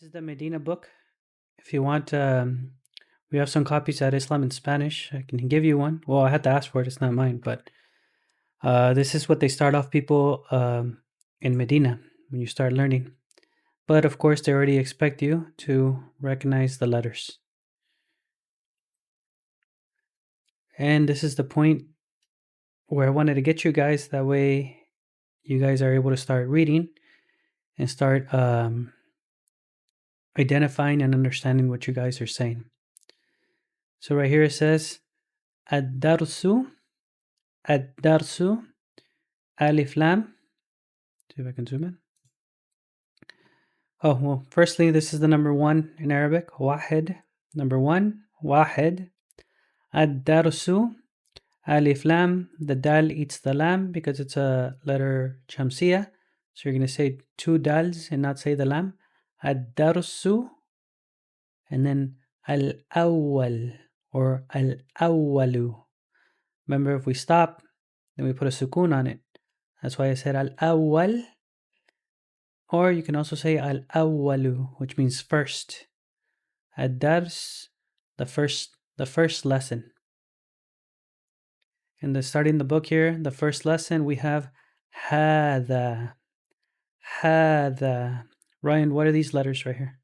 is the Medina book. If you want, we have some copies at Islam in Spanish. I can give you one. Well, I had to ask for it. It's not mine, but this is what they start off people in Medina when you start learning. But of course, they already expect you to recognize the letters. And this is the point where I wanted to get you guys. That way, you guys are able to start reading and start identifying and understanding what you guys are saying. So right here it says, Ad-darsu, Ad-darsu, Alif Lam. See if I can zoom in. Oh, well, firstly, this is the number 1 in Arabic. Wahed. Number 1. Wahed. Ad-darsu. Alif Lam. The dal eats the lam because it's a letter Shamsiya. So you're going to say 2 dals and not say the lam. Ad-darsu. And then al-awwal or al-awwalu. Remember, if we stop, then we put a sukun on it. That's why I said al-awwal. Or you can also say al-awwalu, which means first. Ad-dars, the first lesson. And starting the book here, the first lesson, we have hada. Hada. Ryan, what are these letters right here?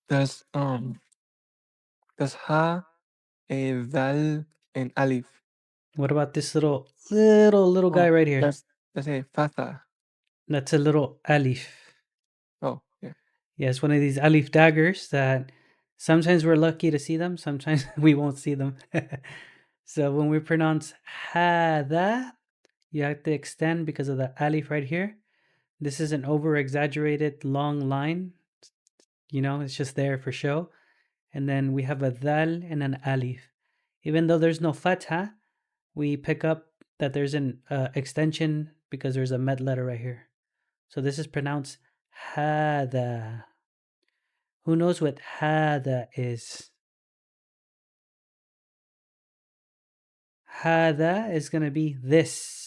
That's ha, dal, and alif. What about this little guy right here? That's a fatha. That's a little alif. Oh, yeah. Yeah, it's one of these alif daggers that sometimes we're lucky to see them, sometimes we won't see them. So when we pronounce hada, you have to extend because of the alif right here. This is an over-exaggerated long line. You know, it's just there for show. And then we have a dal and an alif. Even though there's no fatha, we pick up that there's an extension because there's a med letter right here. So this is pronounced hada. Who knows what hada is? Hada is going to be this.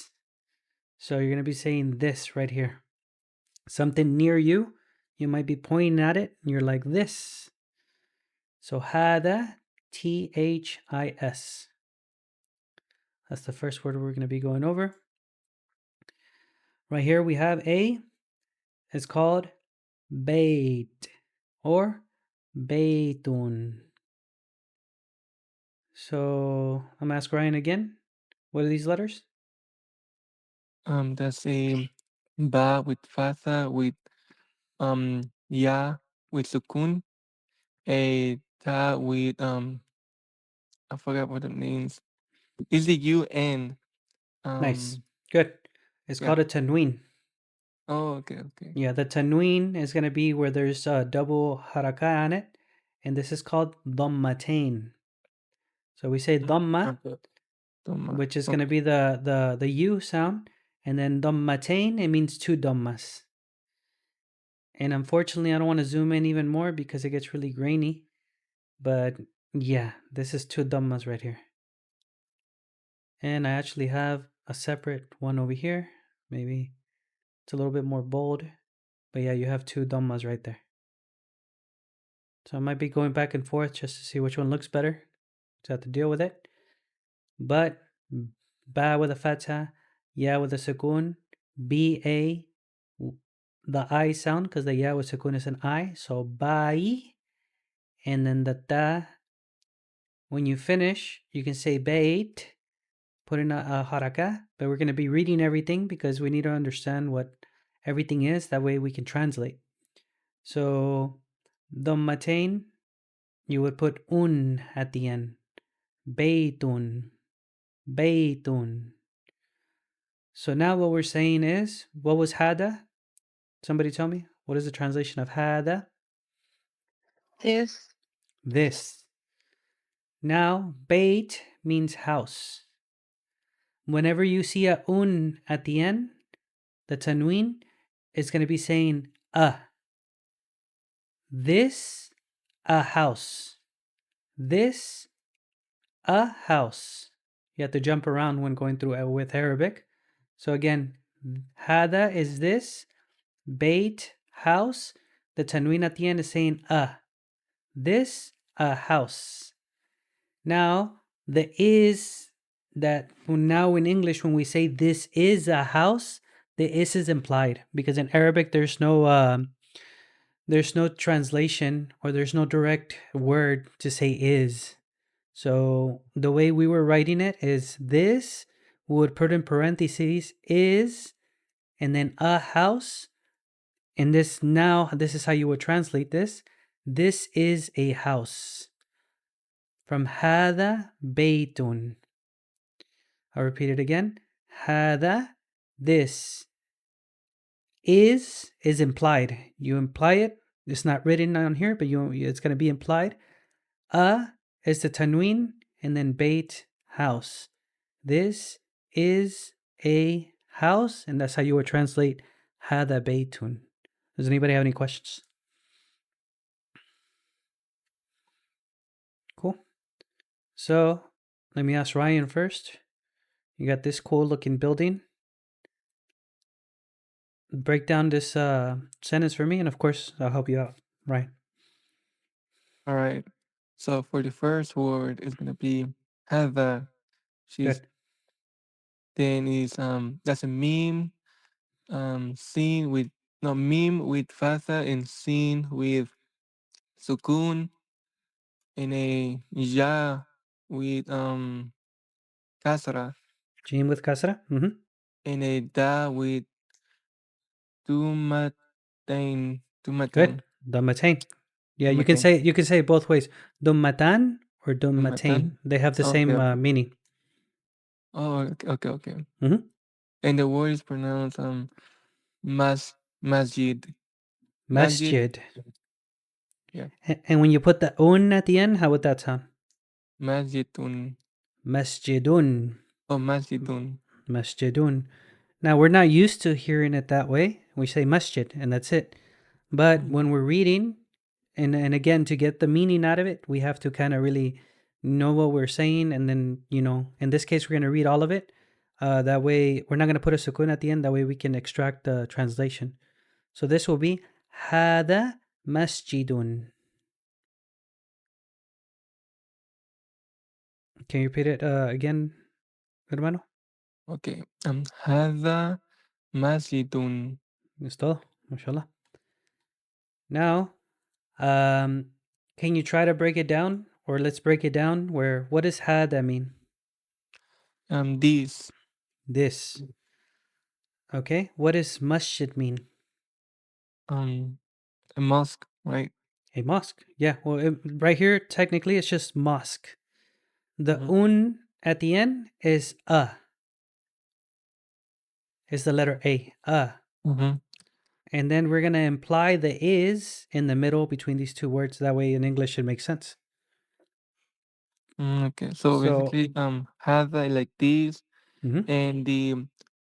So you're going to be saying this right here. Something near you, you might be pointing at it, and you're like this. So hada, This. That's the first word we're going to be going over. Right here we have it's called bait or beitun. So I'm going to ask Ryan again. What are these letters? That's a ba with fatha with ya with sukun, a ta with I forgot what it means. Is the UN? Nice. Good. It's called a tanween. Oh, okay. Yeah, the tanween is going to be where there's a double haraka on it, and this is called dhammatain. So we say dhamma, which is going to be the U sound, and then dhammatain, it means 2 dhammas. And unfortunately, I don't want to zoom in even more because it gets really grainy. But yeah, this is 2 dhammas right here. And I actually have a separate one over here. Maybe it's a little bit more bold. But yeah, you have 2 dhammas right there. So I might be going back and forth just to see which one looks better. So I have to deal with it. But ba with a fatha, ya with a sukun, ba, the I sound because the ya with sukun is an I. So bai. And then the ta, when you finish, you can say bait, put in a haraka. But we're going to be reading everything because we need to understand what everything is. That way we can translate. So dhammatain, you would put un at the end. Beitun. Beitun. So now what we're saying is, what was hada? Somebody tell me. What is the translation of hada? This. Now, bait means house. Whenever you see a un at the end, the tanween is going to be saying a. This, a house. This, a house. You have to jump around when going through with Arabic. So again, hada is this. Bait, house. The tanween at the end is saying this, a house. Now, the is that now in English, when we say this is a house, the is implied because in Arabic there's no translation or there's no direct word to say is. So the way we were writing it is this, we would put in parentheses is, and then a house. And this is how you would translate this. This is a house. From هذا بيت. I'll repeat it again. هذا, this. Is implied. You imply it. It's not written on here, but it's going to be implied. Is the tanween, and then bait, house. This is a house, and that's how you would translate هذا بيت. Does anybody have any questions? Cool. So let me ask Ryan first. You got this cool looking building. Break down this sentence for me, and of course, I'll help you out. Ryan. All right. So for the first word, it's gonna be هذا. She's Good. then is that's a meme. Seen with no meme with fatha and seen with sukun, and a ja with kasra, Jim with kasra. Mm-hmm. and a da with dumatain. Good. Dummatain. Yeah, you can Dumatain. say it both ways. Dummatan or dummatain. Dumatan. They have the Okay, same okay. meaning. Oh, okay. Mm-hmm. And the word is pronounced masjid. Masjid. Masjid. Yeah. And when you put the un at the end, how would that sound? Masjidun. Masjidun. Oh, masjidun. Masjidun. Now, we're not used to hearing it that way. We say masjid, and that's it. But when we're reading, and again, to get the meaning out of it, we have to kind of really know what we're saying. And then, in this case, we're going to read all of it. That way, we're not going to put a sukun at the end. That way, we can extract the translation. So this will be هذا masjidun. Can you repeat it again, hermano? Okay. هذا masjidun. Es todo, mashallah. Now, can you try to break it down? Or let's break it down what does hada mean? This. This. Okay. What does masjid mean? A mosque, right? A mosque. Yeah. Well, right here, technically, it's just mosque. The un at the end is is the letter A. And then we're going to imply the is in the middle between these two words. That way in English it makes sense. Okay. So basically, هذا like this, Mhm, and the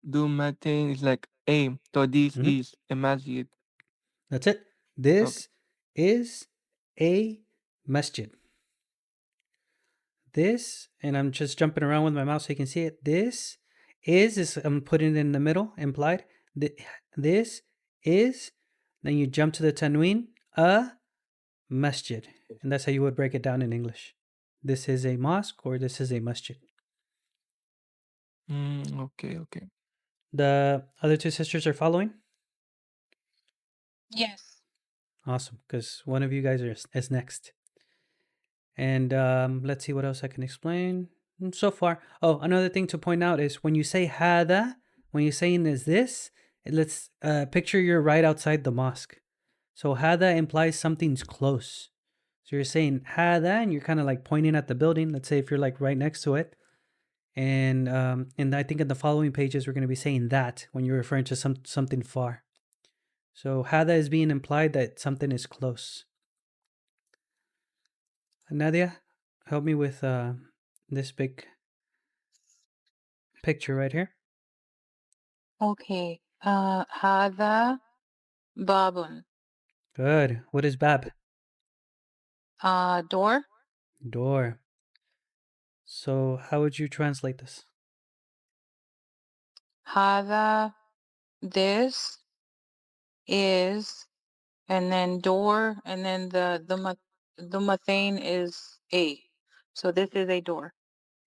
dumatain is like a. So this mhm. is a masjid. That's it. Okay. This is a masjid. This, and I'm just jumping around with my mouse so you can see it. This is I'm putting it in the middle, implied. This is, then you jump to the tanween, a masjid. And that's how you would break it down in English. This is a mosque or this is a masjid. Okay. The other two sisters are following? Yes. Awesome, because one of you guys is next. And let's see what else I can explain. So far, another thing to point out is when you say hada, when you're saying is this, let's picture you're right outside the mosque. So hada implies something's close. So you're saying hada, and you're kind of like pointing at the building. Let's say if you're like right next to it, and I think in the following pages we're going to be saying that when you're referring to something far. So hada is being implied that something is close. Nadia, help me with this big picture right here. Okay. هذا باب. Good. What is bab? Door. Door. So how would you translate this? هذا, this is, and then door, and then the methane is a. So this is a door.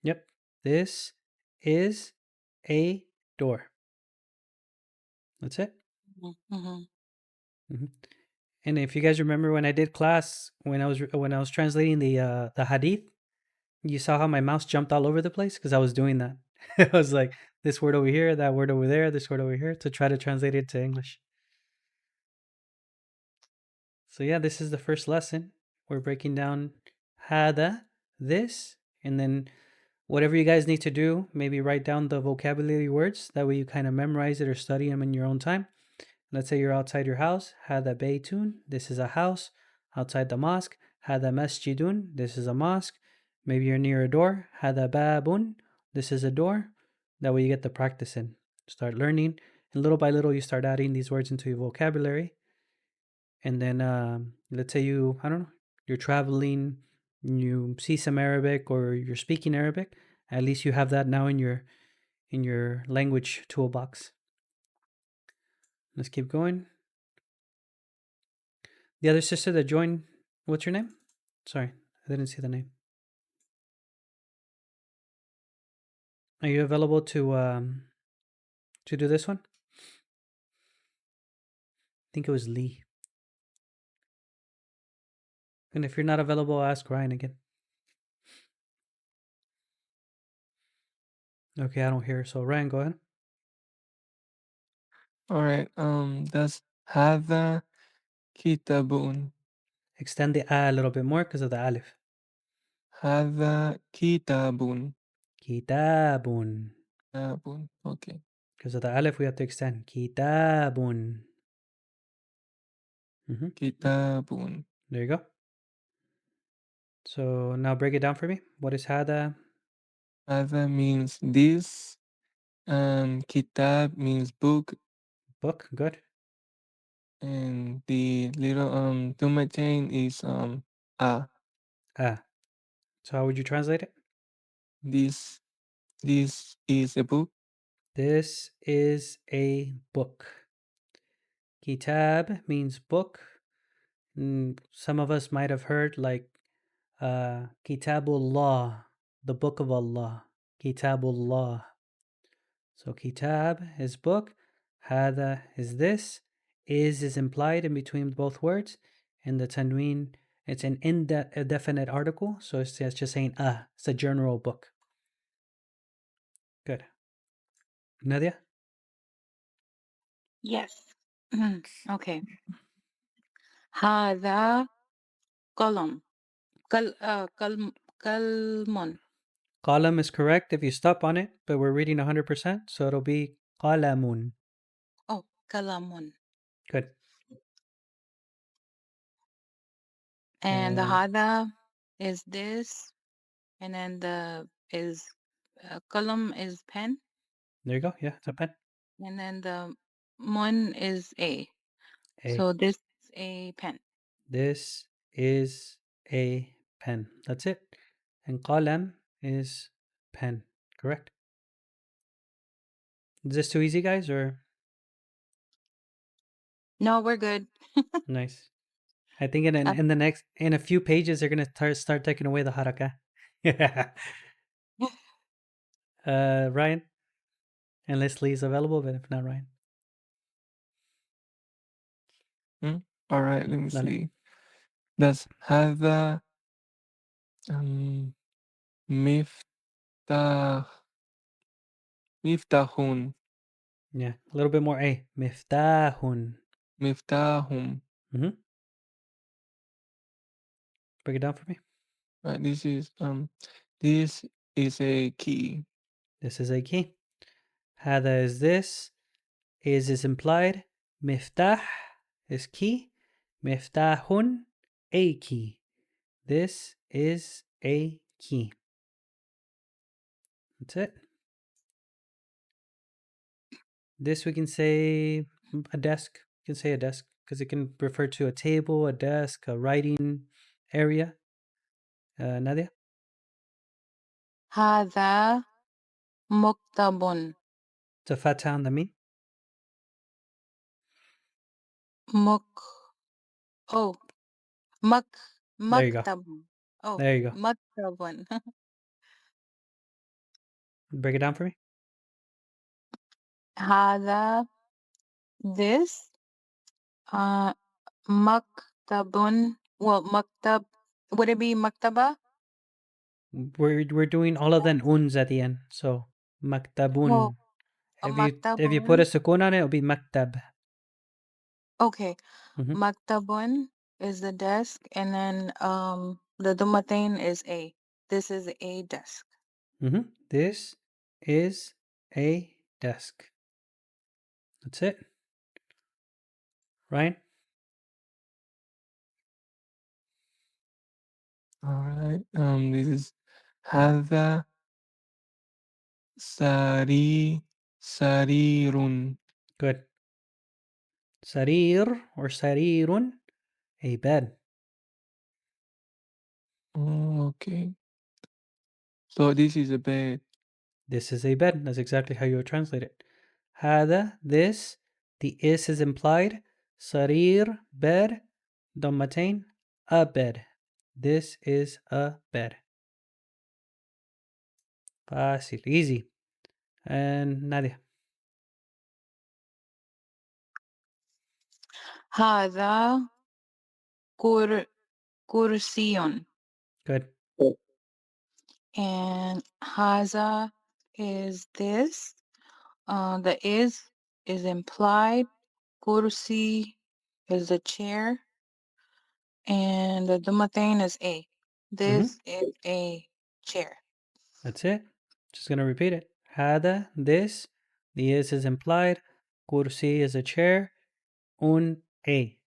Yep. This is a door. That's it. Mm-hmm. Mhm. And if you guys remember when I did class, when I was translating the hadith, you saw how my mouse jumped all over the place because I was doing that. I was like this word over here, that word over there, this word over here to try to translate it to English. So yeah, this is the first lesson. We're breaking down hada, this, and then whatever you guys need to do, maybe write down the vocabulary words. That way you kind of memorize it or study them in your own time. Let's say you're outside your house. Hada baytun. This is a house. Outside the mosque. Hada masjidun. This is a mosque. Maybe you're near a door. Hada babun. This is a door. That way you get the practice in. Start learning. And little by little you start adding these words into your vocabulary. And then let's say I don't know, you're traveling, you see some Arabic or you're speaking Arabic. At least you have that now in your language toolbox. Let's keep going. The other sister that joined, what's your name? Sorry, I didn't see the name. Are you available to do this one? I think it was Lee. And if you're not available, ask Ryan again. Okay, I don't hear. So Ryan, go ahead. All right. That's hada kitabun. Extend the a little bit more because of the alif. Hada kitabun. Kitabun. Kitabun. Okay. Because of the alif, we have to extend. Kitabun. Kitabun. There you go. So now break it down for me. What is hada? Hada means this, and kitab means book, Book. Good. and the little Duma chain is ah. Ah. So how would you translate it? This is a book. This is a book. Kitab means book. Some of us might have heard like Kitabullah, the book of Allah. Kitabullah. So kitab is book. Hada is this. Is implied in between both words. And the tanween, it's an indefinite article. So it's just saying it's a general book. Good. Nadia? Yes. Okay. هذا قلم. قلم. Qalam is correct if you stop on it, but we're reading 100%, so it'll be qalamun. Oh, قلم. Good. And the And hada is this, and then the is qalam is pen, there you go. Yeah, it's a pen. and then the mun is a. A. So this is a pen. This is a pen. That's it. And qalam is pen. Correct. Is this too easy, guys, or No, we're good. nice? I think in a few pages they're gonna start taking away the haraka. Yeah. Ryan, unless Lee's available, but if not, Ryan. All right, let me Dale. see. That's hada miftah miftahun. Yeah, a little bit more A. Miftahun. Miftahum. Break it down for me. Right, this is a key. This is a key. Hada is this. Is implied. Miftah is key. Miftahun, a key. This is a key. That's it. This we can say a desk. We can say a desk because it can refer to a table, a desk, a writing area. Nadia? هذا مكتب. It's a fatha on the mim. Muk. Oh, mak. There you go. Maktabun. Oh, There you go. maktabun. Break it down for me. Hada. This. Maktabun. Well, maktab. Would it be maktaba? We're doing all of the uns at the end. So Oh, maktabun. a If you put a maktabun. sukun on it, it'll be maktab. Okay. Mhm. Maktabun is the desk, and then the dumatain is a. This is a desk. Mhm. This is a desk. That's it. Right? All right. This is هذا sarirun. Good. Sarir or sarirun, a bed. Oh, okay. So this is a bed. This is a bed. That's exactly how you would translate it. Hada, this. The is implied. Sarir, bed. Dommatain, a bed. This is a bed. Fácil, easy. And Nadia. هذا كرسي. Good. And haza is this. The is implied. Kursi is the chair. And the dumatain is a. This is a chair. That's it. Just going to repeat it. Hada, this. The is implied. Kursi is a chair. Un, a.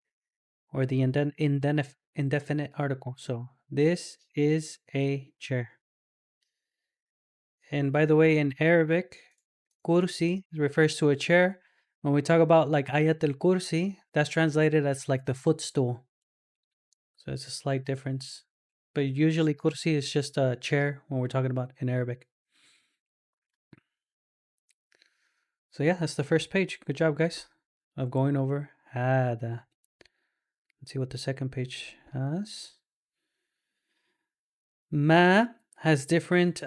Or the indefinite article. So this is a chair. And by the way, in Arabic, kursi refers to a chair. When we talk about like ayat al kursi, that's translated as like the footstool. So it's a slight difference. But usually kursi is just a chair when we're talking about in Arabic. So yeah, that's the first page. Good job, guys, of going over hada. Let's see what the second page has. Ma has different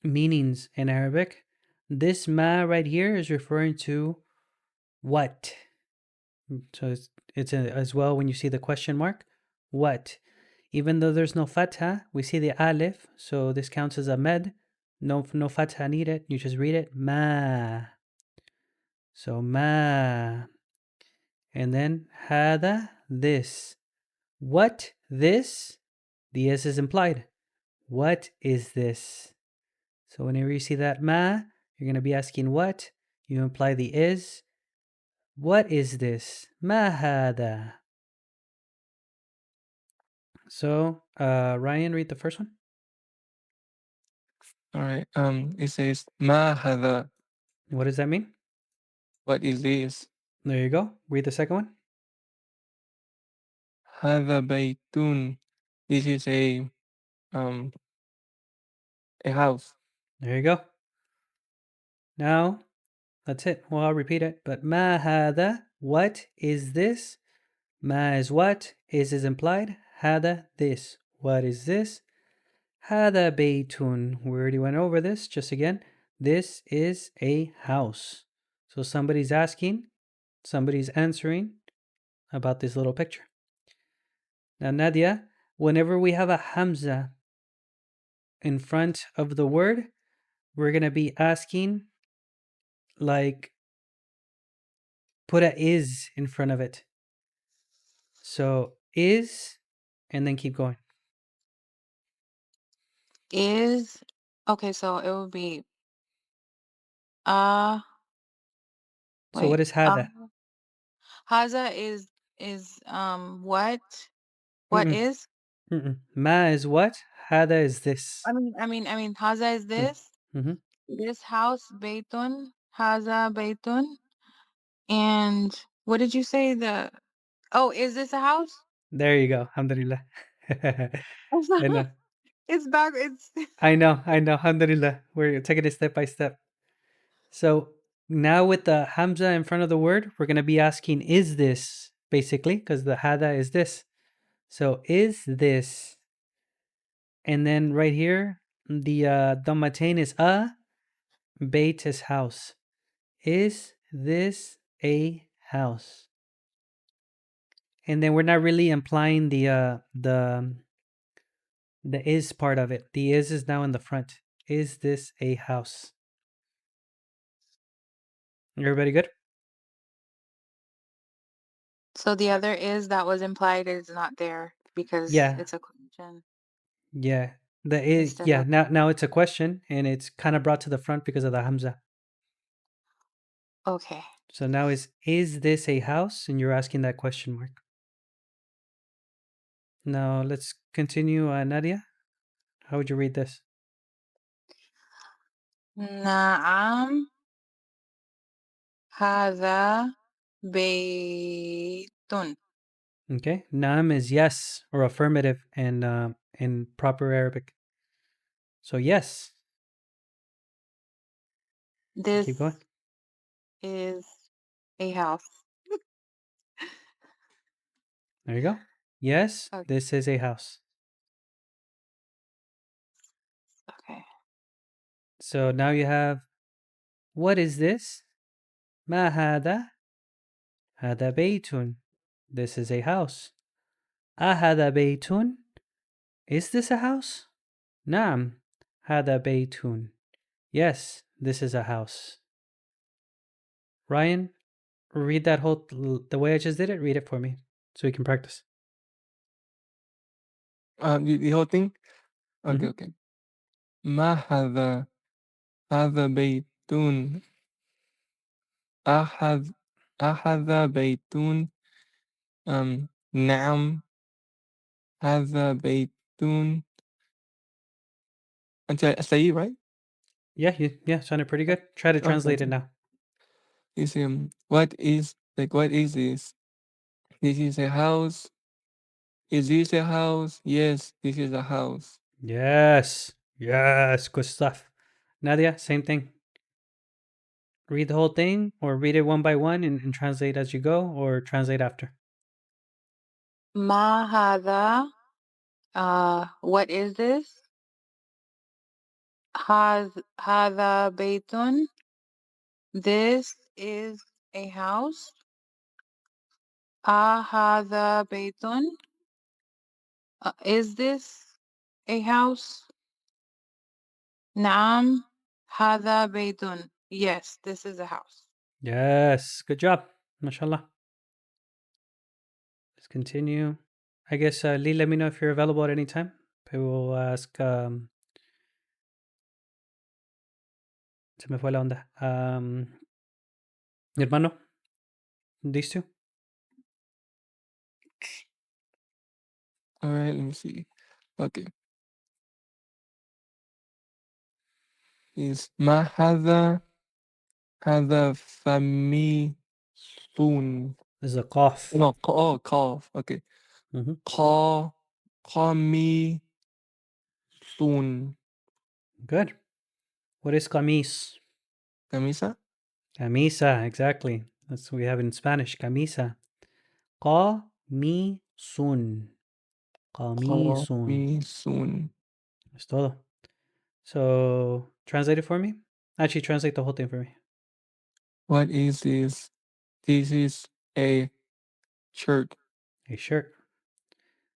meanings in Arabic. This ma right here is referring to what. So it's as well when you see the question mark, what. Even though there's no fatha, we see the alif, so this counts as a med. No fatha needed. You just read it ma. So ma. And then hada, this. What this? The s is implied. What is this? So whenever you see that ma, you're going to be asking what. You imply the is. What is this? Ma hada. So, Ryan, read the first one. All right. It says ma hada. What does that mean? What is this? There you go. Read the second one. Hada baytun. This is a house. There you go. Now, that's it. Well, I'll repeat it. But ma hada, what is this? Ma is what? Is implied. Hada, this. What is this? Hada baytun. We already went over this. Just again, this is a house. So somebody's asking, somebody's answering about this little picture. Now, Nadia, whenever we have a hamza in front of the word, we're going to be asking, like, put a is in front of it. So, is, and then keep going. Is okay, so it would be uh So, what wait. is hada? Haza is what? What Mm-mm, is? mm-mm. Ma is what? Hada is this. I mean Haza is this. Mm-hmm. This house, Beitun, Haza Beitun. And what did you say? Is this a house? There you go. Alhamdulillah. I know. It's back. It's I know. Alhamdulillah. We're taking it step by step. So, Now with the hamza in front of the word, we're going to be asking, is this, basically, because the hada is this. So, is this? And then right here, the dhammatain is a, bait is house. Is this a house? And then we're not really implying the is part of it. The is now in the front. Is this a house? Everybody good? So the other is that was implied is not there because Yeah. it's a question Yeah. The is, instead yeah, of. now it's a question and it's kind of brought to the front because of the hamza. Okay. So now is this a house? And you're asking that question mark. Now let's continue, Nadia. How would you read this? Naam hadha baytun. Okay. Naam is yes or affirmative in proper Arabic. So yes. This Keep going. is a house. There you go. Yes, Okay. this is a house. Okay. So now you have, what is this? Ma hada? Hada baytun. This is a house. Ahada baytun? Is this a house? Naam. Hada baytun. Yes, this is a house. Ryan, read that the way I just did it. Read it for me so we can practice. The whole thing. Okay, Mhm. okay. Ma hadha baytun. Ahadha baytun. Naam hadha baytun. Until I say it right. Yeah, sounded pretty good. Try to translate it Okay. now. Is what is this? This is a house. Is this a house? Yes, this is a house. Yes, good stuff. Nadia, same thing. Read the whole thing or read it one by one and translate as you go or translate after. Ma hadha. What is this? Hadha baytun. This is a house. Hadha baytun. Is this a house? Naam hadha baytun. Yes, this is a house. Yes, good job. MashaAllah. Let's continue. I guess, Lee, let me know if you're available at any time. I will ask, se me fue la onda. Mi hermano, these two. All right, let me see. Okay. Is ma hadha familun. This is a cough. No, cough. Okay. Mm-hmm. Qamisun. Good. What is camis? Camisa? Camisa, exactly. That's what we have in Spanish. Camisa. Qamisun. Qamisun. Qamisun. Es todo. So, translate it for me. Actually, translate the whole thing for me. What is this? This is a shirt. A shirt.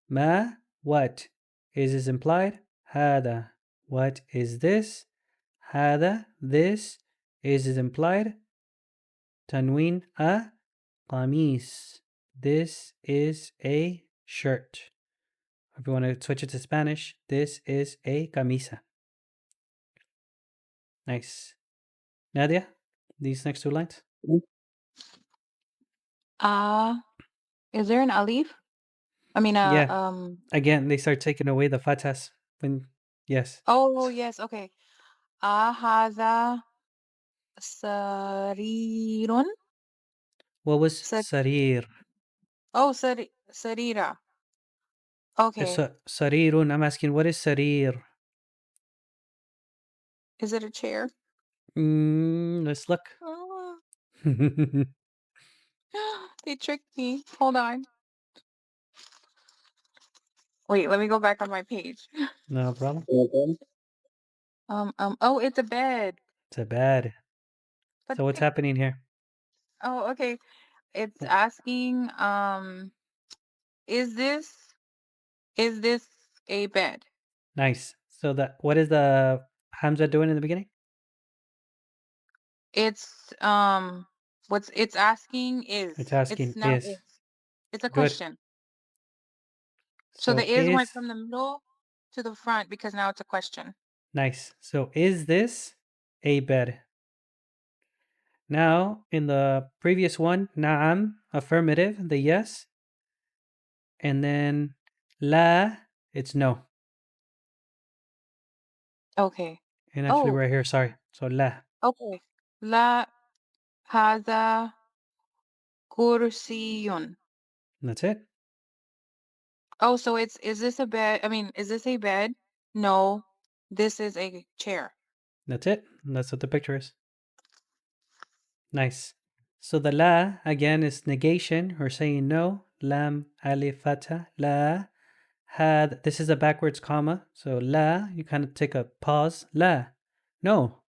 Ma, what? Is implied? Hada. What is this? Hada, this. Is implied? Tanween, a. Qamis. This is a shirt. If you want to switch it to Spanish, this is a camisa. Nice. Nadia, these next two lines? Is there an alif? I mean, Yeah. Again, they start taking away the fatas. Yes. Oh, yes. Okay. Hadha sarirun. What was Sar- sarir? oh, sarira. Okay. Sarirun. I'm asking, what is sarir? Is it a chair? Let's look. They tricked me. Hold on. Wait, let me go back on my page. No problem. Oh, it's a bed. It's a bad. But So what's happening here? oh, okay. It's asking, is this a bed? Nice. So what is the Hamza doing in the beginning? It's what's it's asking is. It's asking It's not is. is. It's a Good. question. So the So is is went from the middle to the front because now it's a question. nice. So is this a bed? Now in the previous one, na'am, affirmative, the yes. And then la, it's no. Okay. And actually Oh, right here, sorry. So la. okay. La هذا كرسي. And that's it. Oh, so is this a bed? I mean, is this a bed? No, this is a chair. That's it. And that's what the picture is. Nice. So the la again is negation or saying no. Lam, alif, fatha, la. Had, this is a backwards comma. So la, you kind of take a pause. La. No.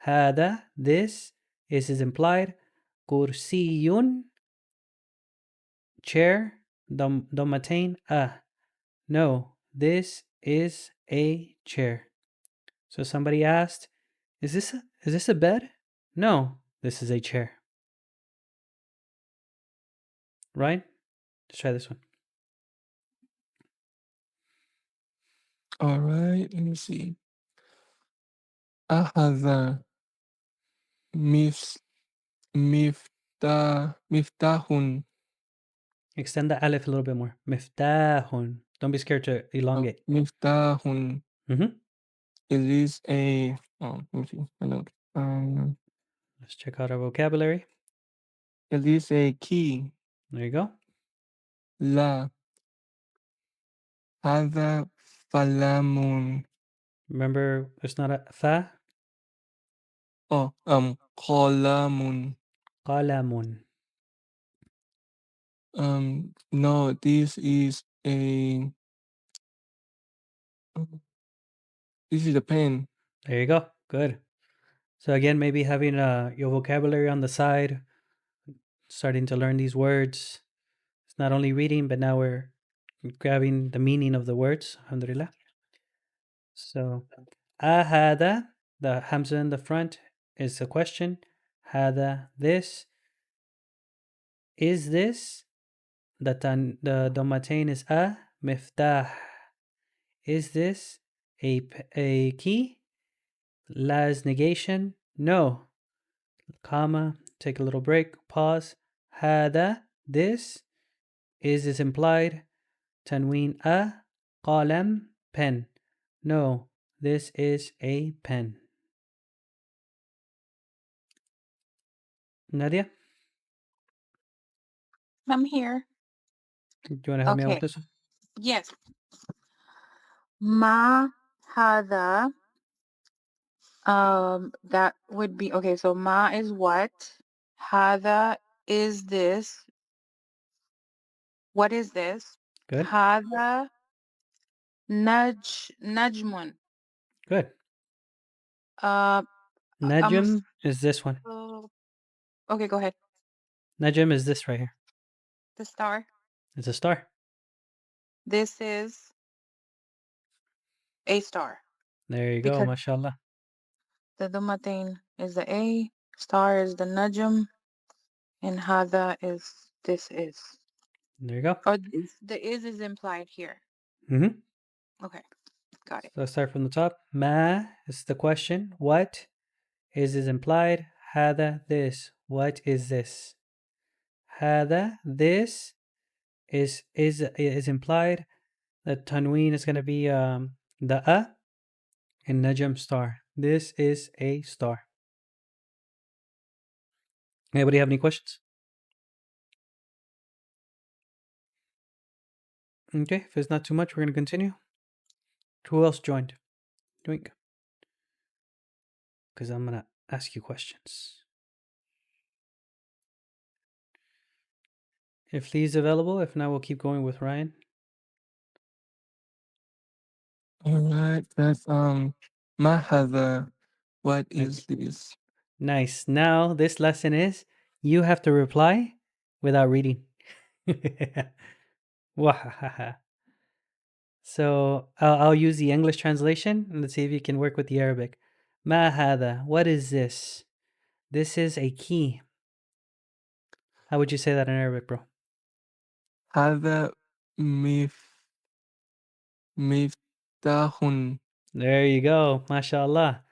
Hada, this is implied. Kursiyun, chair. Domatain, no, this is a chair. So somebody asked, is this a bed? No, this is a chair. Right? Let's try this one. All right, let me see. أخذ مفتاح. Extend the alif a little bit more. Miftahun. Don't be scared to elongate. مفتاح. Mm-hmm. It is a, let me see, my note. Let's check out our vocabulary. It is a key. There you go. لا هذا قلم. Remember, it's not a fa. Oh, قلم. Qalamun. No, this is a pen. There you go. Good. So again, maybe having your vocabulary on the side, starting to learn these words. It's not only reading, but now we're grabbing the meaning of the words. Alhamdulillah. So, ahada, the hamza in the front is a question. Hada, this. Is this? The domatain is miftah. Is this a key? La is negation. No. Comma. Take a little break. Pause. Hada, this. Is implied. Tanween qalam, pen. No, this is a pen. Nadia, I'm here. do you want to help me out with Okay. this one? Yes. Ma هذا. That would be okay. So ma is what? Hada is this. What is this? Good. Hada najmun. Good. Uh, Najm is this one. okay, go ahead. Najm is this right here. The star. It's a star. This is a star There you go, because mashallah. the domatain is the A, star is the najm, and hada is this is. There you go. Or the is implied here. Mm-hmm. Okay, got it. So let's start from the top. Ma is the question. What is implied? Hada, this. What is this? Hada, this is implied. The tanween is going to be the in Najm star. This is a star. Anybody have any questions? Okay, if it's not too much, we're going to continue. Who else joined? Doink. Because I'm going to ask you questions. If Lee's available, if not, we'll keep going with Ryan. All right, that's mahadha. What is this? Nice. Now this lesson is you have to reply without reading. Wahahaha. So I'll use the English translation and let's see if you can work with the Arabic. Ma hada. What is this? This is a key. How would you say that in Arabic, bro? Hadha miftahun. There you go. MashaAllah.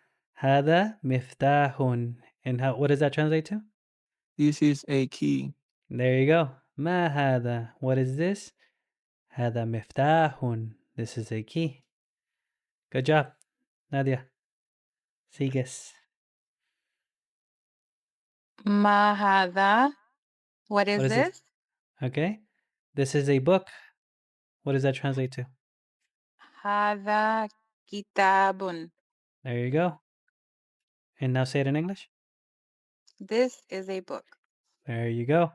Hada miftahun. And what does that translate to? This is a key. There you go. Ma hada. What is this? Hada miftahun. This is a key. Good job, Nadia. Sigues. Mahada. What is What is it? this? Okay. This is a book. What does that translate to? Hada kitabun. There you go. And now say it in English. This is a book. There you go.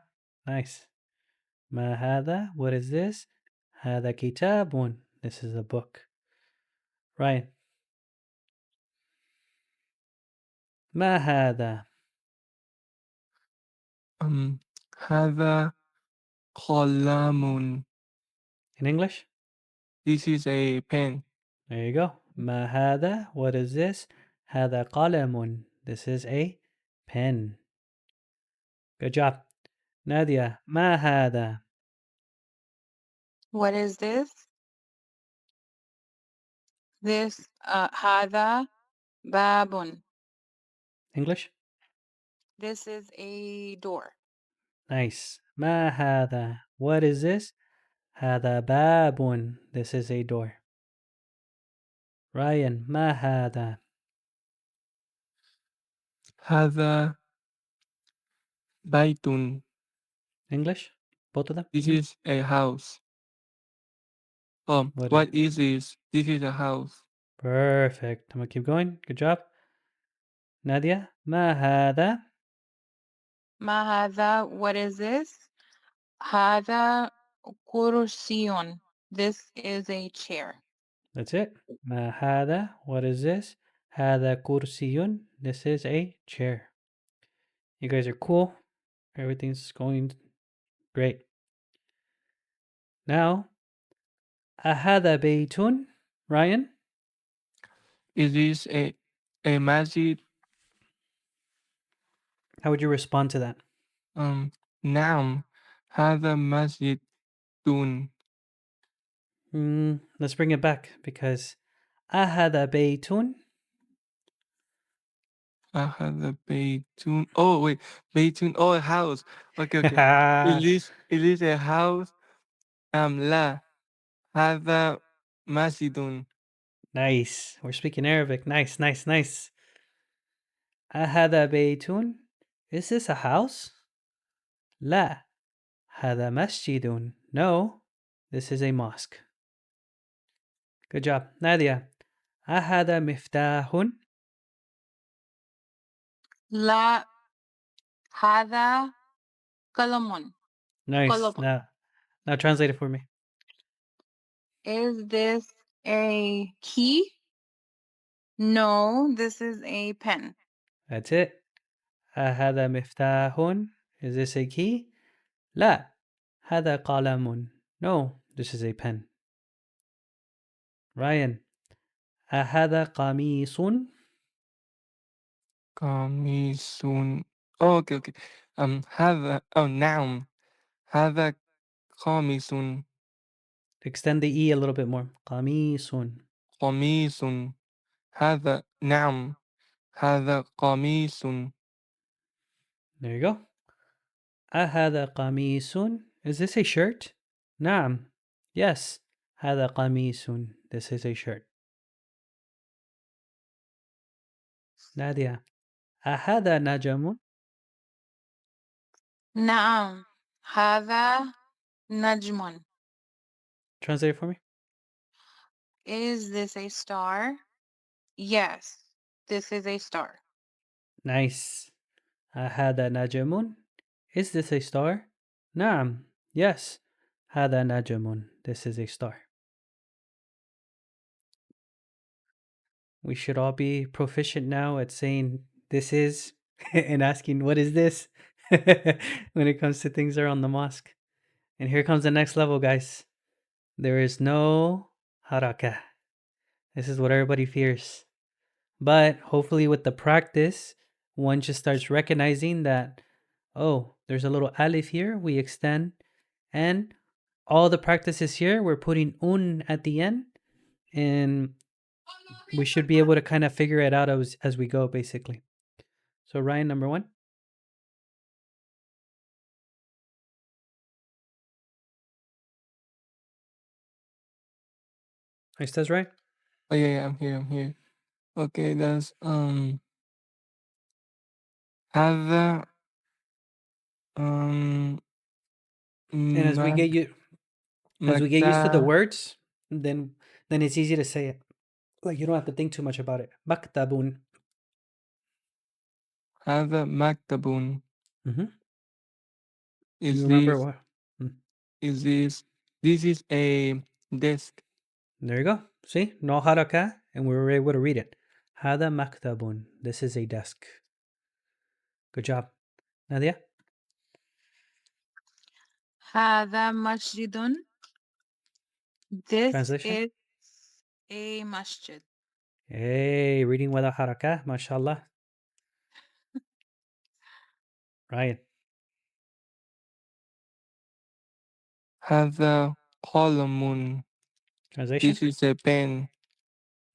Nice. Ma hada. What is this? Hada kitabun. This is a book. Ryan. Ma hada. Hadha qalamun. In English. This is a pen. There you go. Ma hada. What is this? Hada qalamun. This is a pen. Good job. Nadia. Ma hada. What is this? This hada babun. English. This is a door. Nice. Ma hada. What is this? Hada babun. This is a door. Ryan. Ma hada. Hadha baitun. English. Both of them. This is a house. What is this? This is a house. Perfect. I'm gonna keep going. Good job. Nadia. Ma hada. Mahada. What is this? Hada kursiyun. This is a chair. That's it. Ma hada. What is this? Hada kursiyun. This is a chair. You guys are cool. Everything's going great. Now, ahada baytun. Ryan. Is this a masjid? How would you respond to that? Naam. Hadha masjid dun. Let's bring it back because ahada baytun. Hadha baytun. Oh wait, baytun. Oh, a house. Okay. Is this a house? La. Hadha masjidun. Nice. We're speaking Arabic. Nice, nice, nice. Ahada baytun. Is this a house? La. Hada masjidun. No, this is a mosque. Good job. Nadia. Ahada miftahun. La hada kalamun. Nice. Kalamun. Now translate it for me. Is this a key? No, this is a pen. That's it. Ahada miftahun. Is this a key? La. Hada qalamun. No, this is a pen. Ryan. Ahada qamisun. Qamisun. Oh, okay. Hadha. Oh, naam. Hadha qamisun. Extend the E a little bit more. Qamisun. Qamisun. Hadha. Naam. Hadha qamisun. There you go. Ahada qamisun. Is this a shirt? Naam. Yes. Hada qamisun. This is a shirt. Nadia. Ahada najamun. Naam. Hada najmun. Translate it for me. Is this a star? Yes, this is a star. Nice. Ahada najamun. Is this a star? Naam. Yes. هذا نجم. This is a star. We should all be proficient now at saying this is and asking what is this when it comes to things that are on the mosque. And here comes the next level, guys. There is no haraka. This is what everybody fears. But hopefully with the practice, one just starts recognizing that, oh, there's a little alif here, we extend, and all the practices here, we're putting un at the end, and we should be able to kind of figure it out as we go, basically. So Ryan, number 1. Estás, right? Oh yeah, I'm here. Okay, that's هذا And as we get used to the words, then it's easy to say it. Like you don't have to think too much about it. Maktabun. هذا مكتب. Mm-hmm. Is You remember this what? is this is a desk? There you go. See? No haraka, and we were able to read it. Hada maktabun. This is a desk. Good job. Nadia? هذا مسجد. This Translation? is a masjid. Hey, reading without haraka, mashallah. Ryan. هذا قلم. Translation? This is a pen.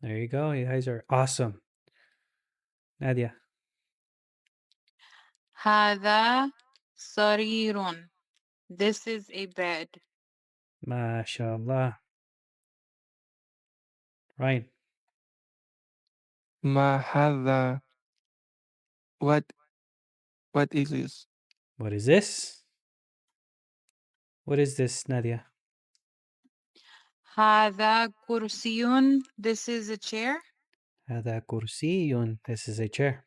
There you go. You guys are awesome. Nadia. هذا سرير. This is a bed. Mashallah. Ryan. ما هذا? What is this? What is this? What is this, Nadia? هذا كرسي. This is a chair. هذا كرسي. This is a chair.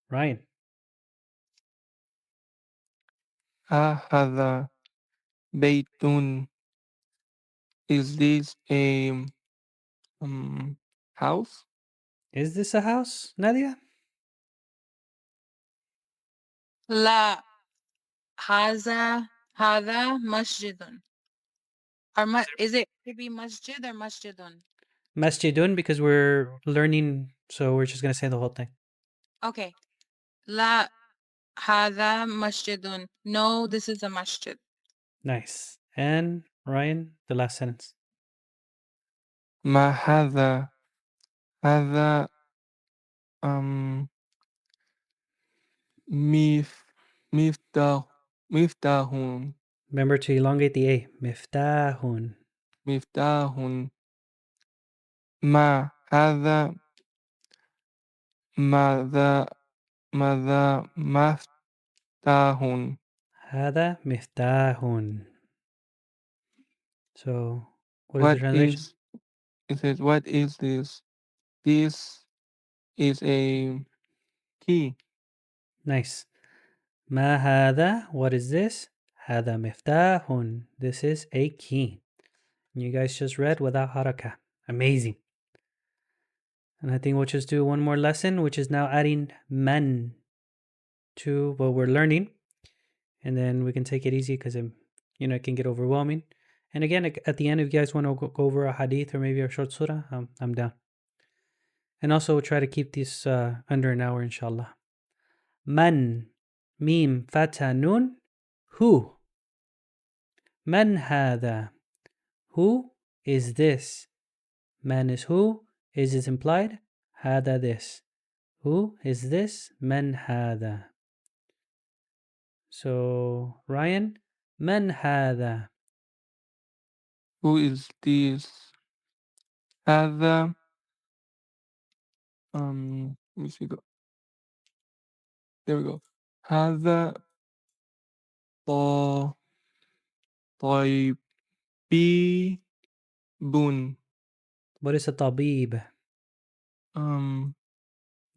Ryan. هذا بيت. Is this a house? Is this a house, Nadia? لا. هذا مسجد. Is it to be masjid or masjidun? Masjidun, because we're learning, so we're just going to say the whole thing. Okay. لا. هذا مسجد. No, this is a masjid. Nice. And Ryan, the last sentence. ما هذا؟ هذا مفتاح. Remember to elongate the A. Miftahun. مفتاح. ما هذا؟ ماذا مفتاح؟ Hada miftahun. So, what is the What translation? is it? Says, what is this? This is a key. Nice. Ma hada. What is this? Hada miftahun. This is a key. You guys just read without haraka. Amazing. And I think we'll just do one more lesson, which is now adding man to what we're learning. And then we can take it easy because it can get overwhelming. And again, at the end, if you guys want to go over a hadith or maybe a short surah, I'm down. And also, we'll try to keep this under an hour, inshallah. Man, mim, fatha, nun, who? Man hada. Who is this? Man is who? Is this implied? Hada this. Who is this? Man hada. So, Ryan, man hada. Who is this? هذا let me see. There we go. هذا طيبون. What is a tabib?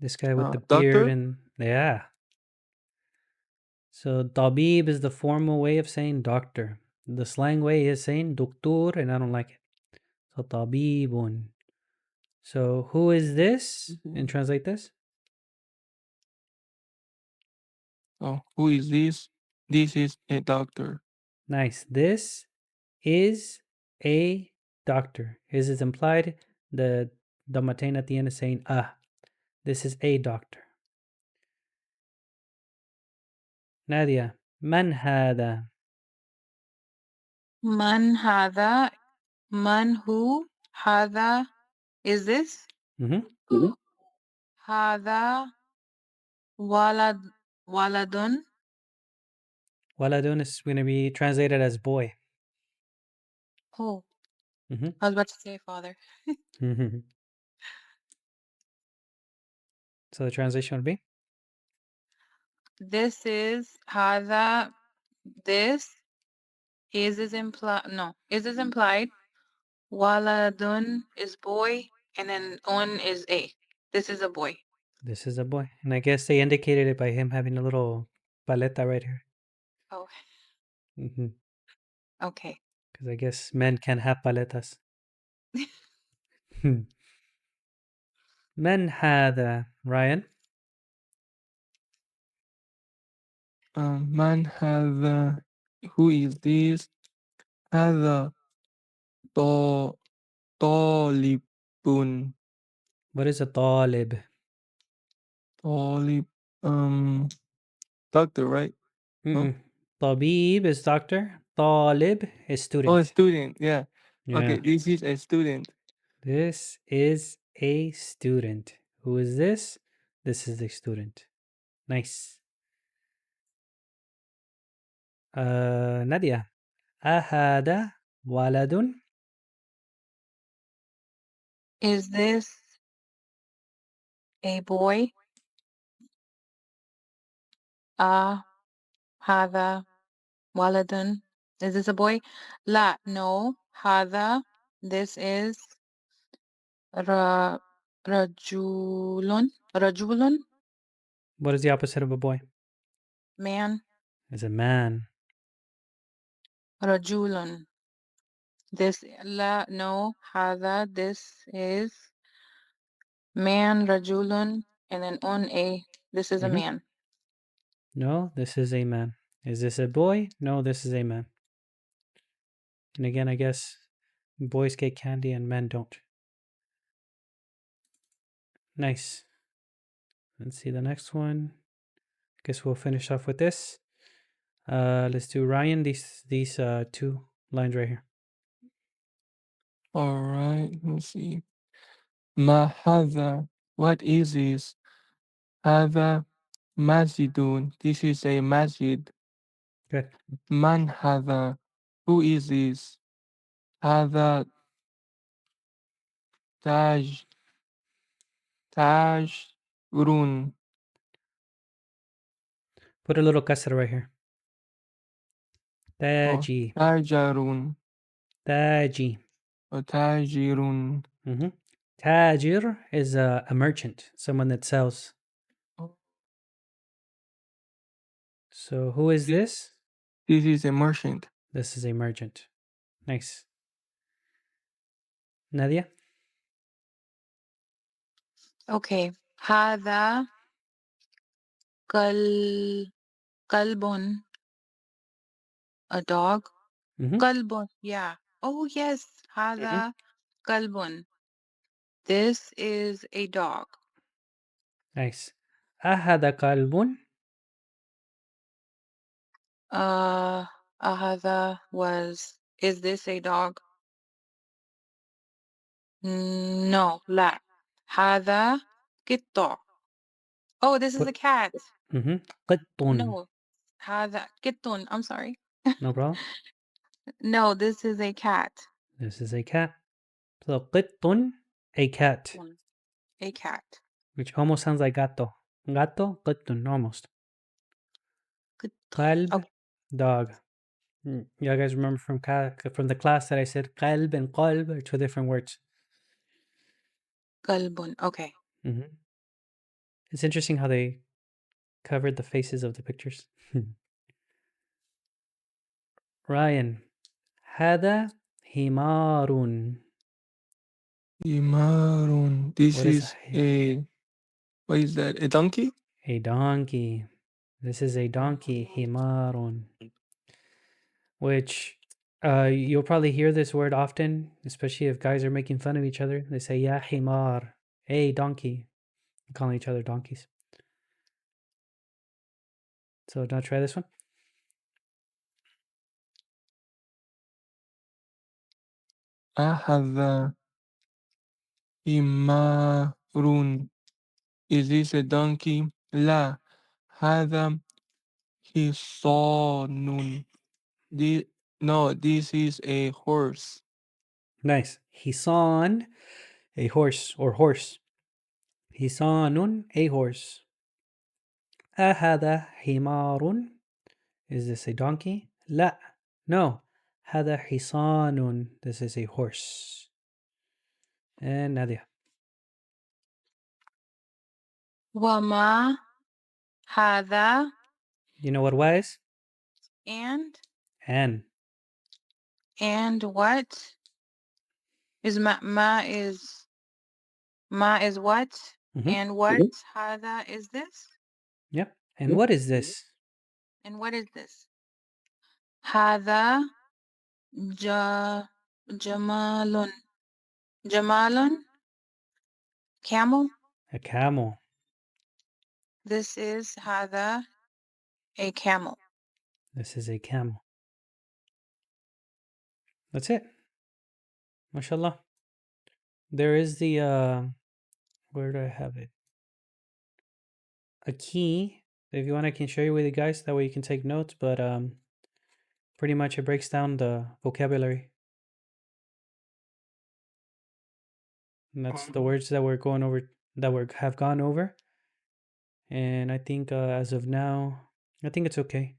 This guy with the beard Doctor. and yeah. So tabib is the formal way of saying doctor. The slang way is saying doctor, and I don't like it. So tabibun. So who is this? And translate this. Oh, who is this? This is a doctor. Nice. This is a doctor. Is implied. The dhammatain at the end is saying ah. This is a doctor. Nadia, man hada? Man hada. Man who? Hada. Is this? Mm-hmm. Hada. Waladun. Waladun is going to be translated as boy. Oh, Mm-hmm. I was about to say father. Mm-hmm. So the translation would be? This is hada. This is implied. No, is implied. Waladun is boy, and then un is a. This is a boy. This is a boy. And I guess they indicated it by him having a little paleta right here. Oh, Mm-hmm. okay. Because I guess men can have paletas. Men had Ryan. Man have who is this? Have to Tolibun. What is a talib? Tolib doctor, right? No? Tabib is doctor. Talib is student. Oh, a student, yeah. Yeah. Okay, this is a student. This is a student. Who is this? This is the student. Nice. Nadia. Ahada waladun. Is this a boy? Hada waladun. Is this a boy? La. No. Hada. This is rajulun. Rajulun. What is the opposite of a boy? Man. Is a man. Rajulun. This la. No. Hada. This is man. Rajulun. And then a. This is a man. No, this is a man. Is this a boy? No, this is a man. And again, I guess boys get candy and men don't. Nice. Let's see the next one. Guess we'll finish off with this. Let's do Ryan. These 2 lines right here. All right, let's see. Mahadha, what is this? Hadha masjidun. This is a masjid. Good. Man hadha, who is this? Hadha tajrun. Put a little kasra right here. Oh, Taji. tajarun. Taji. Or tajirun. Tajir is a merchant, someone that sells. Oh, So who is this? this is a merchant. This is a merchant. Nice. Nadia? Okay. Hada kalbun. A dog. Kalbun. Yeah. Oh yes. Hada kalbun. This is a dog. Nice. Ahada kalbun. Ahada was. Is this a dog? No. La. Hada kitto. Oh, this is a cat. Qittun. No. Hada kittun. I'm sorry. No problem. No, this is a cat. This is a cat. So qittun, a cat. A cat. Which almost sounds like gato. Gato, qittun, almost. Qalb, Okay. dog. Y'all guys remember from the class that I said qalb and qalb are 2 different words. Kalbun. Okay. It's interesting how they covered the faces of the pictures. Ryan, هذا حمار. Himarun. This What is is what is that? A donkey? a donkey? This is a donkey, حمار. Which you'll probably hear this word often, especially if guys are making fun of each other. They say, Ya himar, hey donkey, calling each other donkeys. So now try this one. Ahadha himarun. Is this a donkey? La. Hadha hisanun. No, this is a horse. Nice. Hisan, a horse or horse. Hisanun, a horse. Ahada himarun. Is this a donkey? La. No. Hada hisanun. This is a horse. And Nadia. Wama hada You know what wa is? and And. what is ma is what Mm-hmm. and what hada is this Yep. And what is this? and what is this? Hada jamalun camel. A camel. This is hada a camel. This is a camel. That's it. MashaAllah. There is the where do I have it? A key. If you want, I can share you with you guys. That way you can take notes. But pretty much it breaks down the vocabulary. And that's the words that we're going over, that we have gone over. And I think as of now, I think it's okay.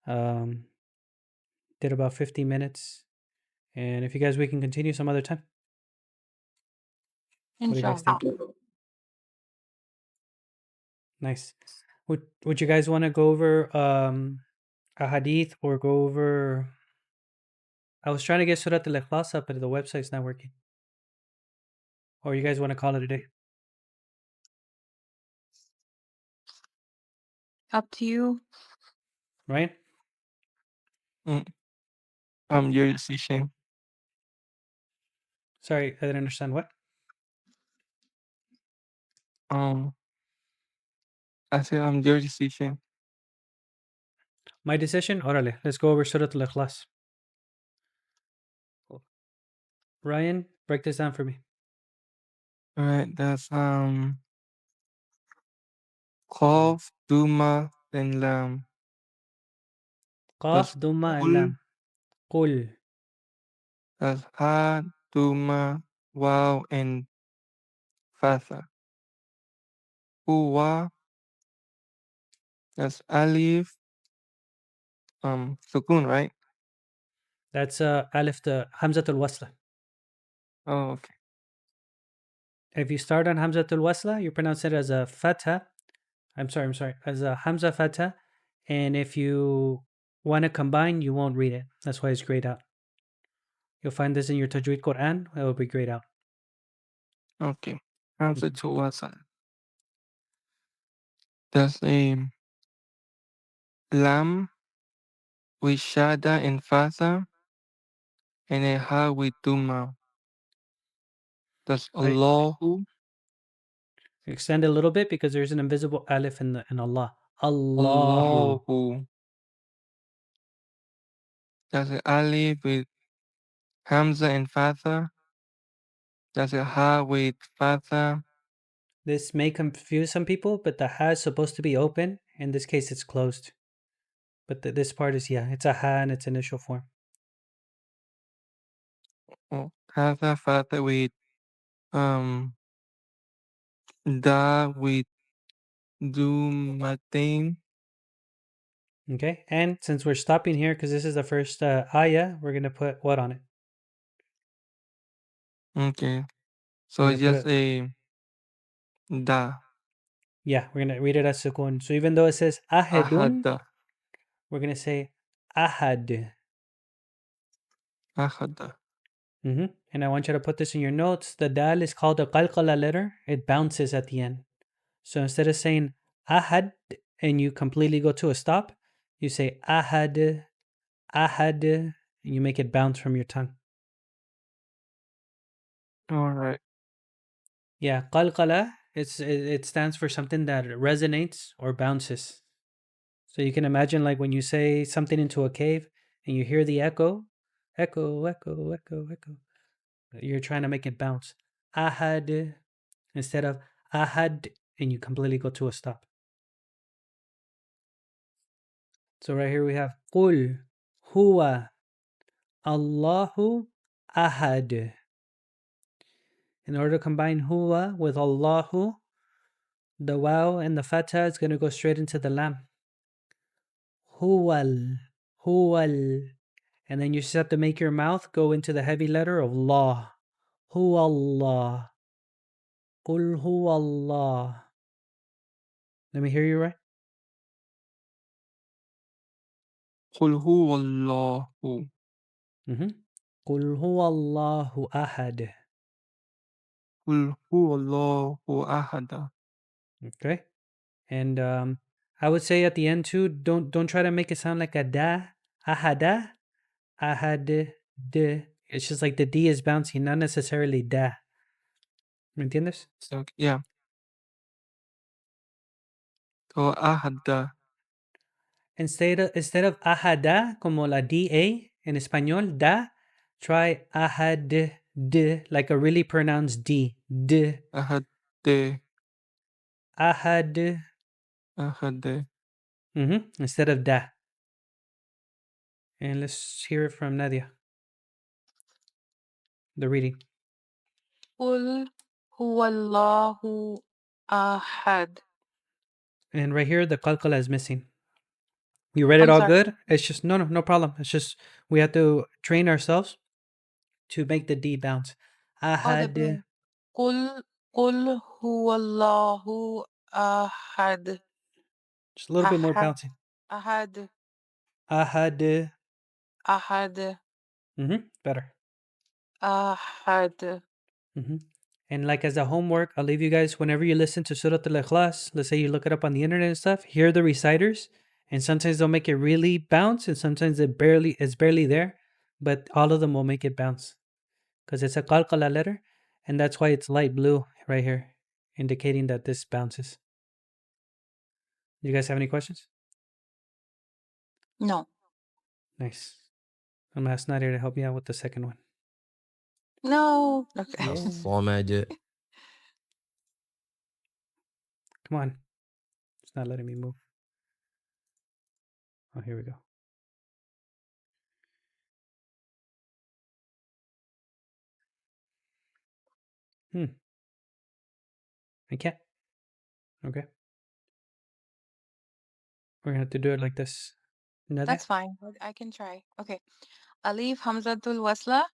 Did about 50 minutes. And if you guys, we can continue some other time. What do you guys think? Nice. Would you guys want to go over a hadith or go over? I was trying to get Surat al-Ikhlas up, but the website's not working. Or you guys want to call it a day? Up to you. Right? Your decision. Sorry, I didn't understand what. I said your decision. My decision? Orale, let's go over Surat al-Ikhlas. Ryan, break this down for me. All right, that's Qaf, Duma, then Lam. Qaf, Dumma, and Lam. Qul. That's Ha, Duma, Wow, and Fatha. Huwa, that's Alif, Sukun, right? That's Alif, the Hamzatul Wasla. Oh, okay. If you start on Hamzatul Wasla, you pronounce it as a Fatha. I'm sorry, as a Hamza Fatha. And if you want to combine, you won't read it. That's why it's grayed out. You'll find this in your Tajweed Quran. It will be grayed out. Okay. Hamzatul Wasal. That's a Lam with Shada and Fatha, and a Ha with Duma. That's Allahu. Extend a little bit because there's an invisible alif in Allah. Allahu. Allahu. That's a Alif with Hamza and Fatha. That's a Ha with Fatha. This may confuse some people, but the ha is supposed to be open. In this case, it's closed. But this part is, yeah, it's a ha in its initial form. Oh, Fatha, Fatha with Da with Dumatain. Okay, and since we're stopping here because this is the first ayah, we're going to put what on it? Okay. So it's just a Da. Yeah, we're going to read it as sukun. So even though it says ahadun, Ahada. we're going to say ahad. Ahada. And I want you to put this in your notes. The dal is called a qalqala letter. It bounces at the end. So instead of saying ahad and you completely go to a stop, you say ahad, ahad, and you make it bounce from your tongue. All right. Yeah, qalqala, it stands for something that resonates or bounces. So you can imagine like when you say something into a cave and you hear the echo, echo, echo, echo, echo. You're trying to make it bounce. Ahad instead of ahad and you completely go to a stop. So right here we have qul huwa Allahu ahad. In order to combine huwa with Allahu, the waw and the fatha is going to go straight into the lam. Huwal, huwal. And then you just have to make your mouth go into the heavy letter of law. Huwallah. Qul huwallah. Let me hear you right. Qul huwallahu. Qul huwallahu ahad. Qul huwallahu ahada. Okay. And I would say at the end too, don't try to make it sound like a da, ahada, ahad, de. It's just like the D is bouncing, not necessarily da. ¿Me entiendes? So, yeah. So ahada. Instead of ahada, como la DA in español, da, try ahad, de, like a really pronounced D. D. Ahade. Ahad. Ahade. Instead of da. And let's hear it from Nadia. The reading. Qul huwallahu ahad. And right here, the qalqala is missing. You read it I'm all sorry. good? It's just, no problem. It's just, we have to train ourselves to make the D bounce. Oh, the Ahad. B. Qul huwallahu ahad. Just a little bit more Ahad. bouncing. Ahad. Ahad. Ahad. Better. Ahad. And like as a homework, I'll leave you guys whenever you listen to Surah Al-Ikhlas, let's say you look it up on the internet and stuff, hear the reciters, and sometimes they'll make it really bounce, and sometimes it's barely there, but all of them will make it bounce. Because it's a qalqala letter, and that's why it's light blue right here, indicating that this bounces. You guys have any questions? No. Nice. I'm gonna ask Nadia to help me out with the second one. No. Okay. Yeah. Format it. Come on. It's not letting me move. Oh, here we go. I can't. Okay. We're gonna have to do it like this. Nadia? That's fine. I can try. Okay. Alif Hamzatul Wasla.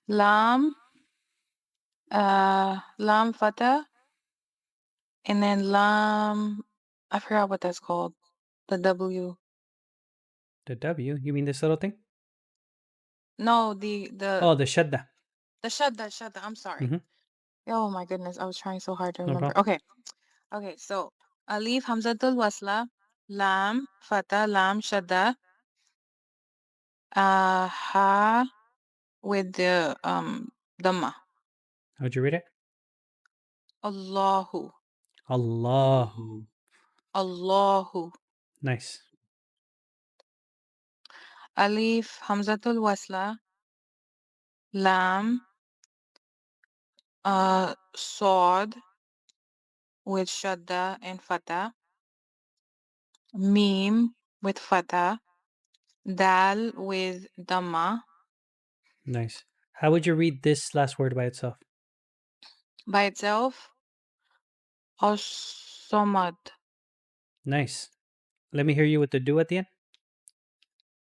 Lam. Lam Fatah. And then Lam. I forgot what that's called. The W. The W? You mean this little thing? No, the Oh, the shadda. the shadda. I'm sorry. Oh my goodness, I was trying so hard to No remember. problem. Okay. So Alif Hamzatul Wasla. Lam Fatah. Lam Shadda. Ha with the Dhamma. How'd you read it? Allahu. Allahu. Allahu. Nice. Alif Hamzatul Wasla. Lam. Sod with Shadda and Fatah. Mim with Fatah. Dal with Dhamma. Nice. How would you read this last word by itself? By itself, As-samad. Nice. Let me hear you with the do at the end.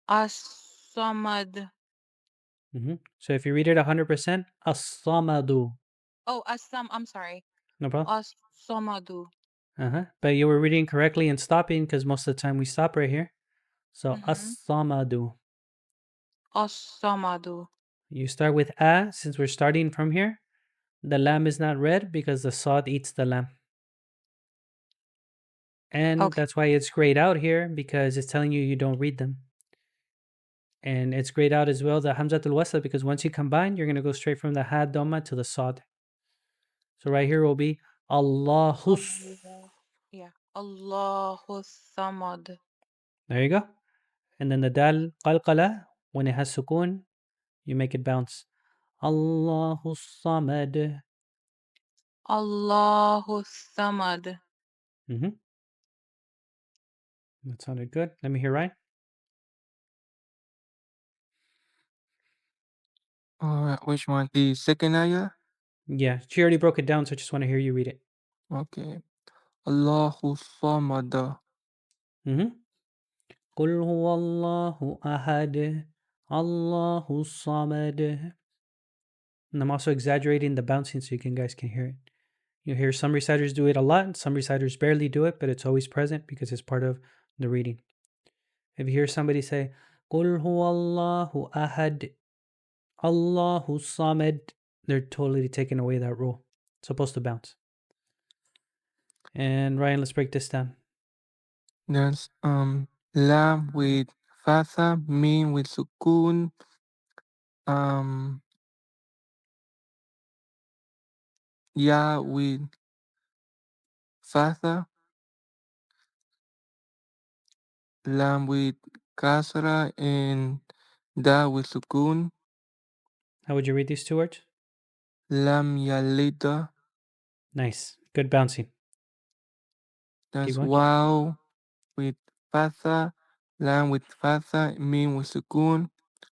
As-samad. So if you read it 100%, as-samadu. Oh, I'm sorry. No problem. As-samadu. But you were reading correctly and stopping because most of the time we stop right here. So Mhm. as-samadu. As-samadu. You start with a since we're starting from here. The lam is not read because the sad eats the lam. And Okay. that's why it's grayed out here because it's telling you don't read them. And it's grayed out as well the hamzatul wasl because once you combine, you're going to go straight from the ha dhamma to the sad. So right here will be Allahus. Yeah. Allahu samad. There you go. And then the dal qalqala, when it has sukun, you make it bounce. Allahu samad. Allahu samad. Mm-hmm. That sounded good. Let me hear Ryan. Which one? The second ayah? Yeah, she already broke it down, so I just want to hear you read it. Okay. Allahu samad. Mm-hmm. Qul huwa Allahu ahad. Allahu samad. And I'm also exaggerating the bouncing so you guys can hear it. You hear some reciters do it a lot, and some reciters barely do it, but it's always present because it's part of the reading. If you hear somebody say, Qul huwa Allahu ahad, Allahu samad, they're totally taking away that rule. It's supposed to bounce. And Ryan, let's break this down. There's lam with fatha, mim with sukun, ya with fatha, lam with kasra, and da with sukun. How would you read these two words? Lam yalida. Nice. Good bouncing. That's going. wow with fatha, lam with fatha, mim with sukun,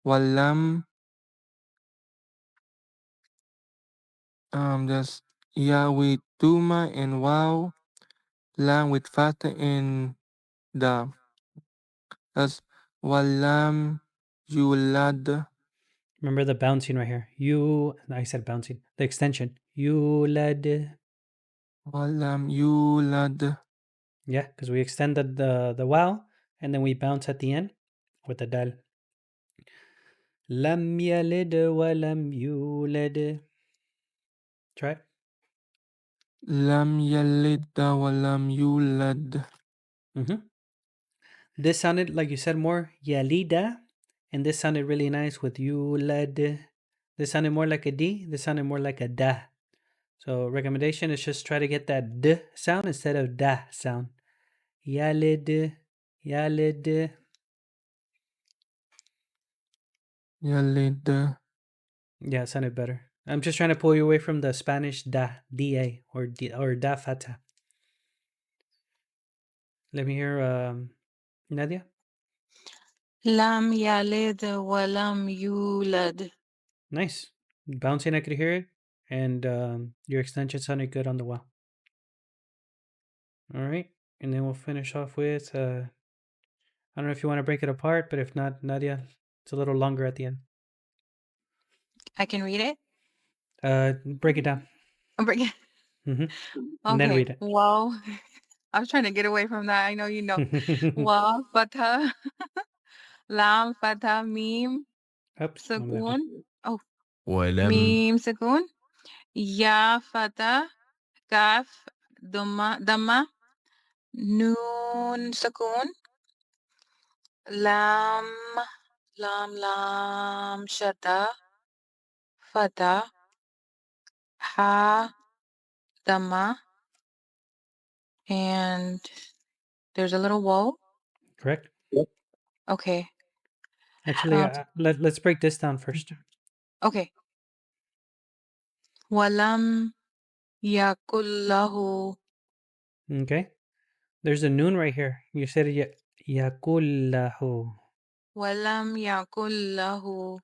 walam. There's ya with tuma and wow, lam with fatha and da. That's walam yulad. Remember the bouncing right here. I said bouncing. The extension. You led. Walam yulad. Yeah, because we extended the wow and then we bounce at the end with the dal. Lam yalid wa lam yulad. Try it. Lam yalid walam yulad. Mm-hmm. This sounded, like you said, more yalida. And this sounded really nice with yulad. This sounded more like a D. This sounded more like a da. So recommendation is just try to get that d sound instead of da sound. Yalid. Yalid. Yalid. Yeah, it sounded better. I'm just trying to pull you away from the Spanish da or da fata. Let me hear Nadia. Lam yalid wa lam yulad. Nice. Bouncing, I could hear it. And your extension sounded good on the wow. All right. And then we'll finish off with I don't know if you want to break it apart, but if not, Nadia, it's a little longer at the end. I can read it? Break it down. Bring it. Mm-hmm. And then Okay. read it. Wow. I was trying to get away from that. I know you know. Wa fatha, lam fatha, mim Oops. my bad. sukun. Oh, ولم mim sukun. Ya fatha, kaf dhamma, noon sukun. Lam shata, fatha, ha dhamma, and there's a little woe. Correct. Okay. Actually, let's break this down first. Okay. Walam yakullahu. Okay. There's a noon right here. You said yakullahu. Walam yakullahu.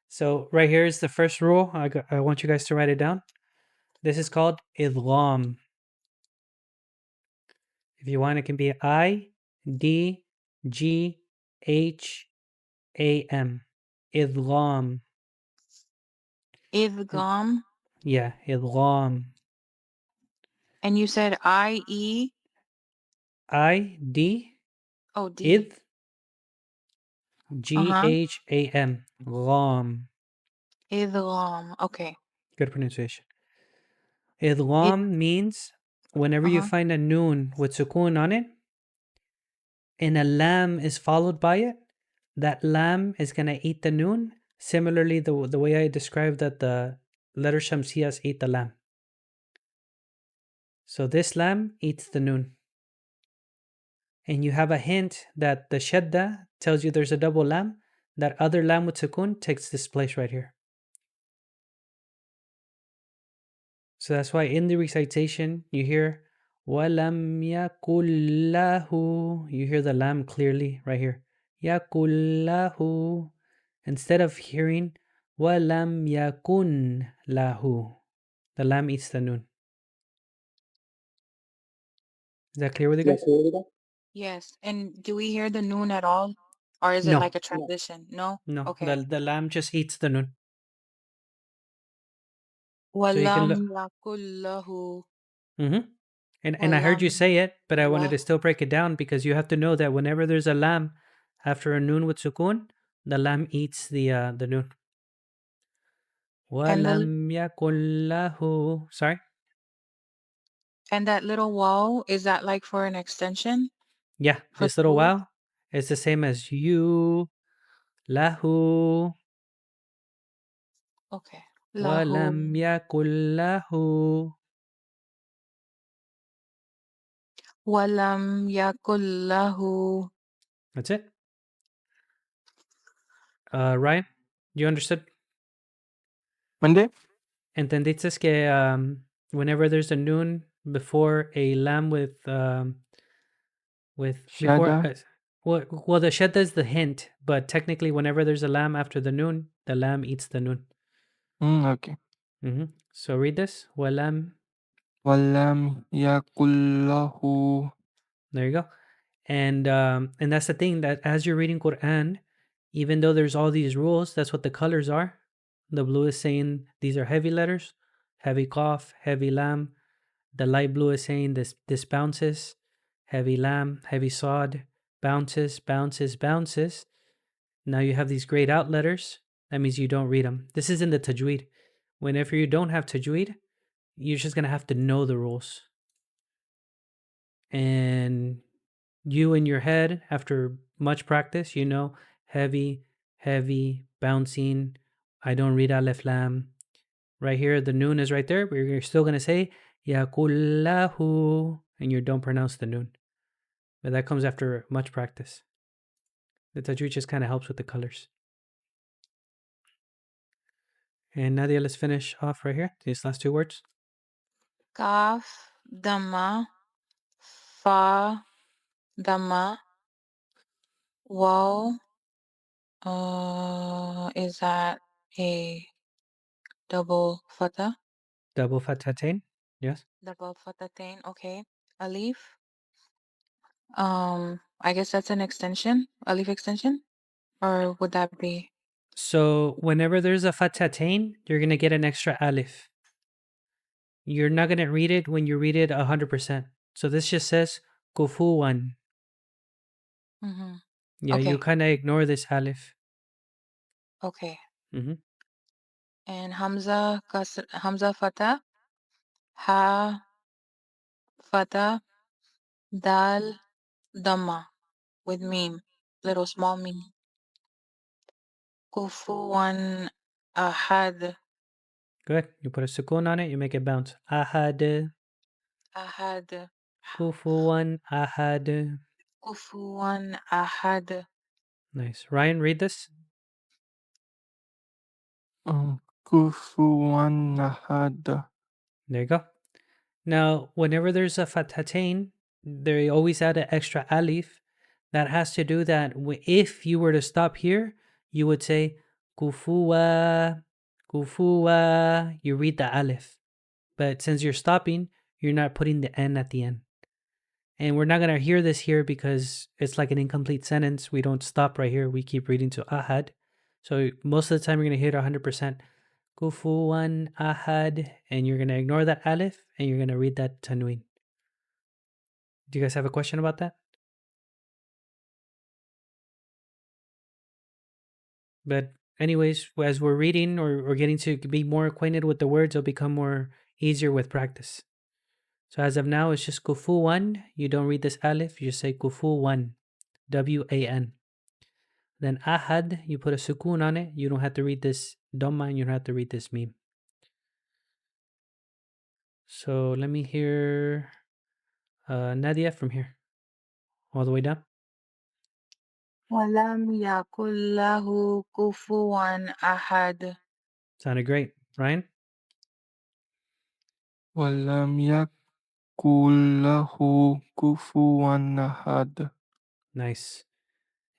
So right here is the first rule. I want you guys to write it down. This is called idgham. If you want, it can be I D G H A M. Idgham. Idgham. Yeah, idgham. And you said I-E? I-D, Oh, D. idh, G-H-A-M, gham. Idgham. Okay. Good pronunciation. It, Idgham means whenever you find a noon with sukoon on it, and a lam is followed by it, that lam is going to eat the noon. Similarly, the way I described that the letter shamsiyas eat the lam. So this lam eats the noon. And you have a hint that the shadda tells you there's a double lam. That other lam with sukoon takes this place right here. So that's why in the recitation you hear وَلَمْ يَكُنْ لَهُ. You hear the lam clearly right here. يَكُنْ لَهُ. Instead of hearing وَلَمْ يَكُنْ لَهُ. The lam eats the noon. Is that clear with you guys? yes. And do we hear the noon at all? Or is it No. like a transition? No? No. Okay. The lam just eats the noon. So you can look. Walam yakullahu. Mm-hmm. And I heard you say it, but I wanted to still break it down because you have to know that whenever there's a lam after a noon with sukoon, the lam eats the noon. And وَلَمْ يَكُنْ لَهُ. Sorry? and that little waw, is that like for an extension? Yeah, For this little school? wow is the same as you, lahu, Okay. وَلَمْ Lahu. يَكُنْ لَهُ. Walam yakullahu. That's it. Ryan, you understood? Monday? ¿Entendiste que whenever there's a noon before a lam with before Shada? well the shadda is the hint, but technically whenever there's a lam after the noon, the lam eats the noon. Okay. So read this. Walam. Walam yakullahu. There you go. And that's the thing, that as you're reading Quran, even though there's all these rules, that's what the colors are. The blue is saying these are heavy letters, heavy qaf, heavy lam. The light blue is saying this bounces, heavy lam, heavy sod, bounces, bounces, bounces. Now you have these grayed out letters. That means you don't read them. This is in the tajweed. Whenever you don't have tajweed, you're just going to have to know the rules. And you in your head, after much practice, you know heavy, heavy, bouncing. I don't read alif lam. Right here, the noon is right there, but you're still going to say yakullahu, and you don't pronounce the noon. But that comes after much practice. The tajweed just kind of helps with the colors. And Nadia, let's finish off right here. These last two words. Kaf, dama, fa, dama, waw. Is that a double fatha? Double fathatain. Yes. Double fathatain. Okay. Alif. I guess that's an extension, alif extension, or would that be? So whenever there's a fathatain, you're going to get an extra alif. You're not going to read it when you read it 100%. So this just says kufuwan. Mm-hmm. Yeah, Okay. you kind of ignore this alif. Okay. Mm-hmm. And Hamza, Hamza fatha, ha fatha, dal, dhamma with meme, little small meme. Kufuwan ahad, Good. You put a sukoon on it, you make it bounce. Ahad. ahad, Kufuwan ahad. kufuwan ahad. Nice. Ryan, read this. Kufuwan ahad. There you go. Now, whenever there's a fathatain, they always add an extra alif. That has to do that if you were to stop here, you would say kufuwa, kufuwa. You read the alif. But since you're stopping, you're not putting the n at the end. And we're not going to hear this here because it's like an incomplete sentence. We don't stop right here. We keep reading to ahad. So most of the time, you're going to hear it 100%. kufuwan ahad, and you're going to ignore that alif and you're going to read that tanween. Do you guys have a question about that? But anyways, as we're reading or getting to be more acquainted with the words, it'll become more easier with practice. So as of now, it's just kufuwan. You don't read this alif, you just say kufuwan, W-A-N. Then ahad, you put a sukun on it. You don't have to read this dhamma and you don't have to read this meme. So let me hear Nadia from here, all the way down. ولم يكن له كفوا أحد. Sounded great. Ryan? ولم يكن له كفوا أحد. Nice.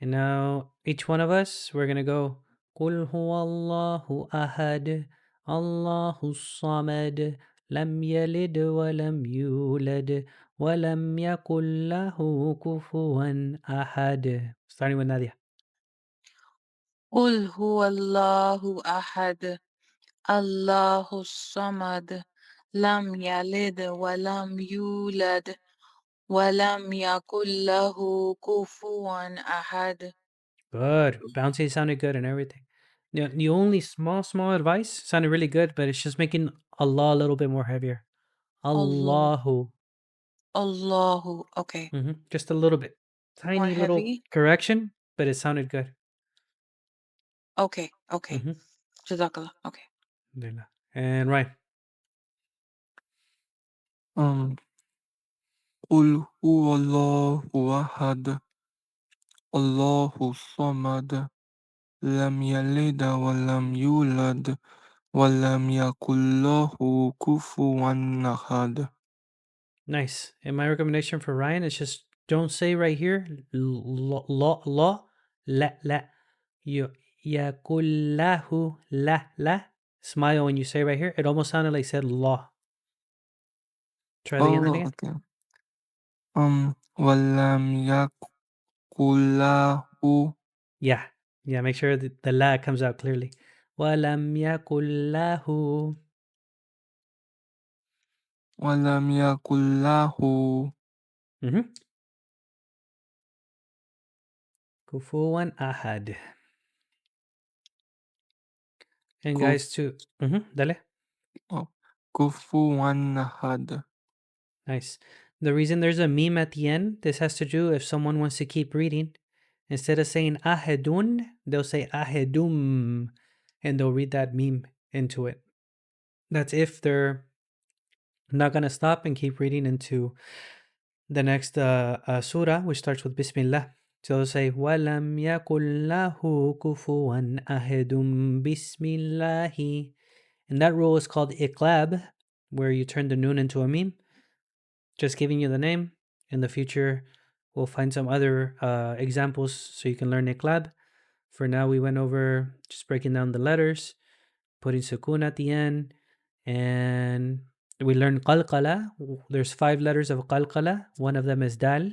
And now each one of us, we're going to go قل هو الله أحد الله الصمد لم يلد ولم يولد ولم يكن له كفوا أحد. Starting with Nadia. قل هو الله أحد الله الصمد لم يلد ولم يولد ولم يكن له كفوا أحد. Good. Bouncy sounded good and everything. The only small advice sounded really good, but it's just making Allah a little bit more heavier. Allah. Allahu. Allahu. Okay. Just a little bit. More Tiny little heavy. correction, but it sounded good. Okay. Okay. Jazakallah. Okay. Alhamdulillah. And right. قل هو الله أحد الله الصمد لم يلد ولم يولد ولم يكن له كفوا أحد. Nice. And my recommendation for Ryan is just don't say right here la la. You yakullahu la. Smile when you say right here. It almost sounded like said law. Try the end again. Okay. ولم يكن له. Yeah. Make sure that the la comes out clearly. ولم يكن له. ولم يكن له. Kufuwan ahad. And guys, too. Dale. كفوا أحد. Nice. The reason there's a meme at the end, this has to do if someone wants to keep reading. Instead of saying ahedun, they'll say ahedum, and they'll read that meme into it. That's if they're not going to stop and keep reading into the next surah, which starts with Bismillah. So they'll say, وَلَمْ يَكُنْ لَهُ كُفُوًا أَحَدٌ Bismillahi. And that rule is called iqlab, where you turn the noon into a meme. Just giving you the name. In the future, we'll find some other examples so you can learn iqlab. For now, we went over just breaking down the letters, putting sukun at the end, and we learned qalqala. There's 5 letters of qalqala. One of them is dal.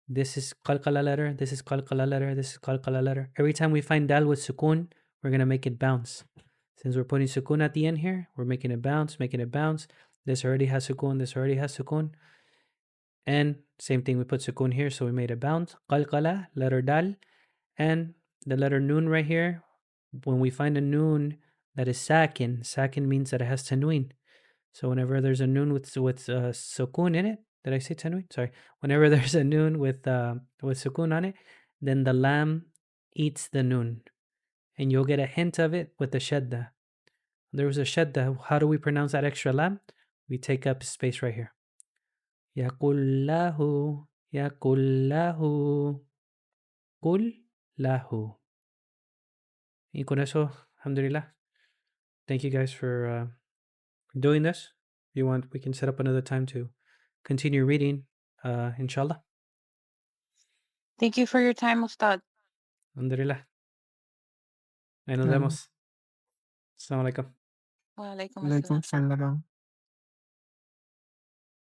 This is qalqala letter. This is qalqala letter. This is qalqala letter. Every time we find dal with sukun, we're going to make it bounce. Since we're putting sukun at the end here, we're making it bounce, making it bounce. This already has sukun. This already has sukun. And same thing, we put sukun here, so we made it bounce. Qalqala, letter dal. And the letter noon right here, when we find a noon that is sakin, sakin means that it has tanween. So whenever there's a noon with sukun in it, did I say tanween? Sorry. Whenever there's a noon with sukun on it, then the lam eats the noon. And you'll get a hint of it with the shadda. There was a shadda. How do we pronounce that extra lam? We take up space right here. Yaqullahu, yaqullahu, qullahu. Y con eso, alhamdulillah. Thank you guys for doing this. If you want, we can set up another time to continue reading, inshallah. Thank you for your time, Ustad. Alhamdulillah. Ahí nos vemos. As-salamuAlaikum. Wa alaikum عليكم assalam. السلام.